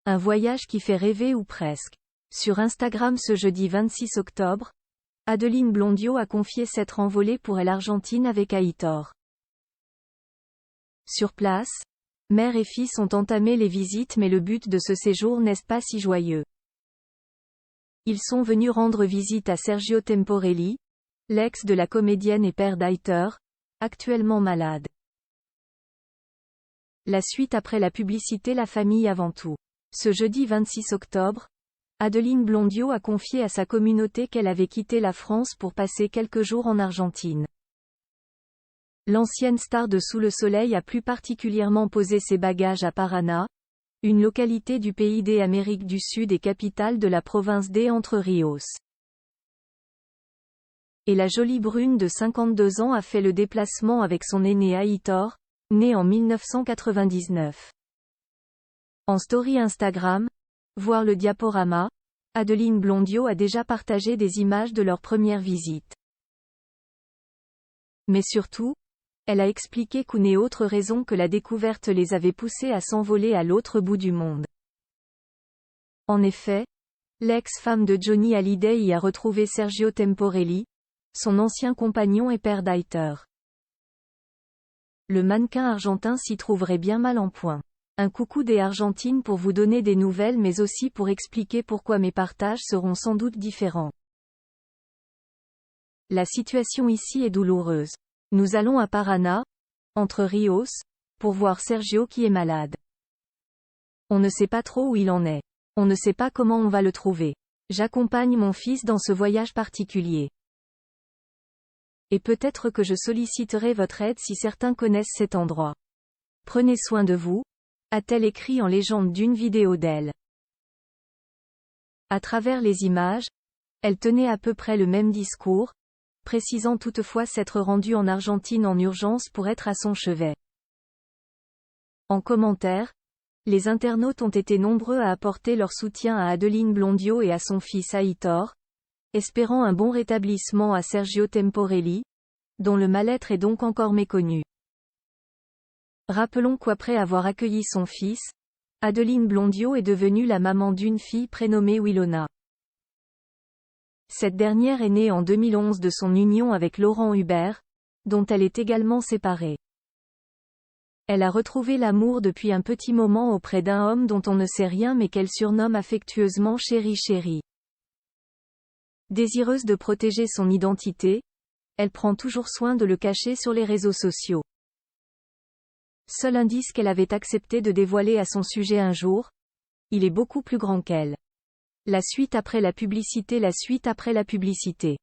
Un voyage qui fait rêver ou presque. Sur Instagram ce jeudi 26 octobre, Adeline Blondiot a confié s'être envolée pour l'Argentine avec Aitor. Sur place, mère et fils ont entamé les visites mais le but de ce séjour n'est pas si joyeux. Ils sont venus rendre visite à Sergio Temporelli, l'ex de la comédienne et père d'Aitor, actuellement malade. La suite après la publicité. La famille avant tout. Ce jeudi 26 octobre, Adeline Blondiot a confié à sa communauté qu'elle avait quitté la France pour passer quelques jours en Argentine. L'ancienne star de Sous le Soleil a plus particulièrement posé ses bagages à Paraná, une localité du pays des Amériques du Sud et capitale de la province des Entre Ríos. Et la jolie brune de 52 ans a fait le déplacement avec son aîné Aitor, né en 1999. En story Instagram, voir le diaporama, Adeline Blondiot a déjà partagé des images de leur première visite. Mais surtout, elle a expliqué qu'une autre raison que la découverte les avait poussés à s'envoler à l'autre bout du monde. En effet, l'ex-femme de Johnny Hallyday y a retrouvé Sergio Temporelli, son ancien compagnon et père d'Aitor. Le mannequin argentin s'y trouverait bien mal en point. Un coucou des Argentines pour vous donner des nouvelles mais aussi pour expliquer pourquoi mes partages seront sans doute différents. La situation ici est douloureuse. Nous allons à Paraná, Entre Ríos, pour voir Sergio qui est malade. On ne sait pas trop où il en est. On ne sait pas comment on va le trouver. J'accompagne mon fils dans ce voyage particulier. Et peut-être que je solliciterai votre aide si certains connaissent cet endroit. Prenez soin de vous, a-t-elle écrit en légende d'une vidéo d'elle. À travers les images, elle tenait à peu près le même discours, précisant toutefois s'être rendue en Argentine en urgence pour être à son chevet. En commentaire, les internautes ont été nombreux à apporter leur soutien à Adeline Blondiot et à son fils Aitor, espérant un bon rétablissement à Sergio Temporelli, dont le mal-être est donc encore méconnu. Rappelons qu'après avoir accueilli son fils, Adeline Blondiot est devenue la maman d'une fille prénommée Wilona. Cette dernière est née en 2011 de son union avec Laurent Hubert, dont elle est également séparée. Elle a retrouvé l'amour depuis un petit moment auprès d'un homme dont on ne sait rien mais qu'elle surnomme affectueusement Chéri Chéri. Désireuse de protéger son identité, elle prend toujours soin de le cacher sur les réseaux sociaux. Seul indice qu'elle avait accepté de dévoiler à son sujet un jour, il est beaucoup plus grand qu'elle. La suite après la publicité. La suite après la publicité.